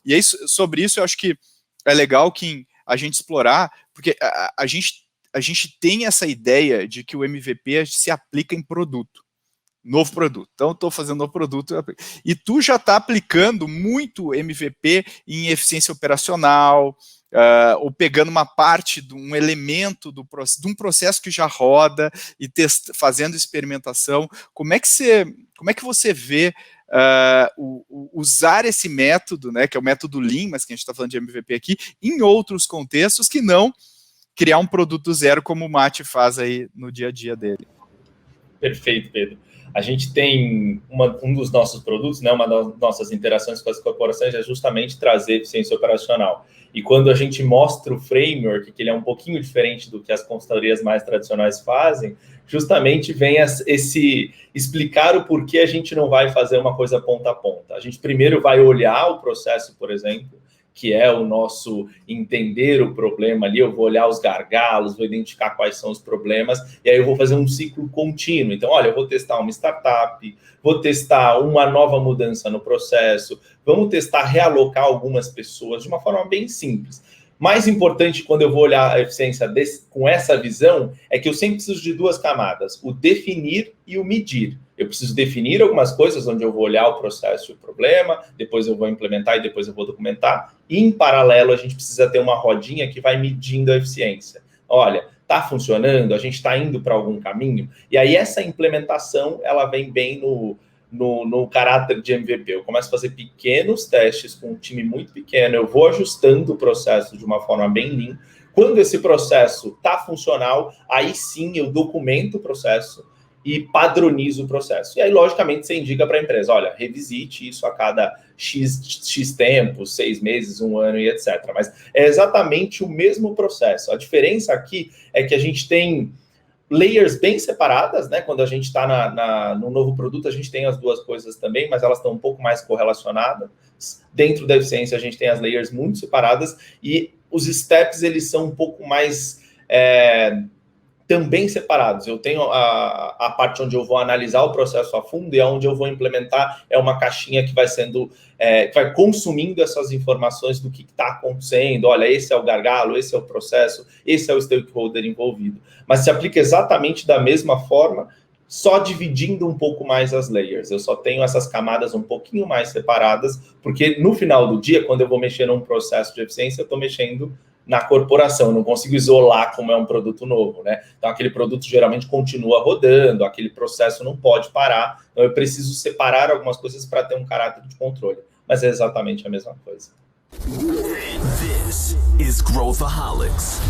E aí, sobre isso, eu acho que é legal que a gente explorar, porque a gente tem essa ideia de que o MVP se aplica em produto. Novo produto. Então, estou fazendo novo produto. E tu já está aplicando muito MVP em eficiência operacional, ou pegando uma parte de um elemento de um processo que já roda e fazendo experimentação. Como é que você vê usar esse método, né, que é o método Lean, mas que a gente está falando de MVP aqui, em outros contextos que não criar um produto zero como o Mate faz aí no dia a dia dele? Perfeito, Pedro. A gente tem um dos nossos produtos, né, uma das nossas interações com as corporações é justamente trazer eficiência operacional. E quando a gente mostra o framework, que ele é um pouquinho diferente do que as consultorias mais tradicionais fazem, justamente vem esse explicar o porquê a gente não vai fazer uma coisa ponta a ponta. A gente primeiro vai olhar o processo, por exemplo, que é o nosso entender o problema ali, eu vou olhar os gargalos, vou identificar quais são os problemas, e aí eu vou fazer um ciclo contínuo. Então, olha, eu vou testar uma startup, vou testar uma nova mudança no processo, vamos testar realocar algumas pessoas de uma forma bem simples. Mais importante, quando eu vou olhar a eficiência com essa visão, é que eu sempre preciso de duas camadas, o definir e o medir. Eu preciso definir algumas coisas onde eu vou olhar o processo e o problema, depois eu vou implementar e depois eu vou documentar. E, em paralelo, a gente precisa ter uma rodinha que vai medindo a eficiência. Olha, está funcionando? A gente está indo para algum caminho? E aí essa implementação, ela vem bem no caráter de MVP. Eu começo a fazer pequenos testes com um time muito pequeno, eu vou ajustando o processo de uma forma bem lean. Quando esse processo está funcional, aí sim eu documento o processo e padronizo o processo. E aí, logicamente, você indica para a empresa, olha, revisite isso a cada X tempo, 6 meses, 1 ano e etc. Mas é exatamente o mesmo processo. A diferença aqui é que a gente tem layers bem separadas, né? Quando a gente está no novo produto, a gente tem as duas coisas também, mas elas estão um pouco mais correlacionadas. Dentro da eficiência, a gente tem as layers muito separadas e os steps, eles são um pouco mais também separados. Eu tenho a parte onde eu vou analisar o processo a fundo e onde eu vou implementar é uma caixinha que vai sendo, vai consumindo essas informações do que está acontecendo. Olha, esse é o gargalo, esse é o processo, esse é o stakeholder envolvido. Mas se aplica exatamente da mesma forma, só dividindo um pouco mais as layers. Eu só tenho essas camadas um pouquinho mais separadas, porque no final do dia, quando eu vou mexer num processo de eficiência, eu estou mexendo na corporação, eu não consigo isolar como é um produto novo, né? Então, aquele produto geralmente continua rodando, aquele processo não pode parar, então eu preciso separar algumas coisas para ter um caráter de controle, mas é exatamente a mesma coisa. This is Growthaholics.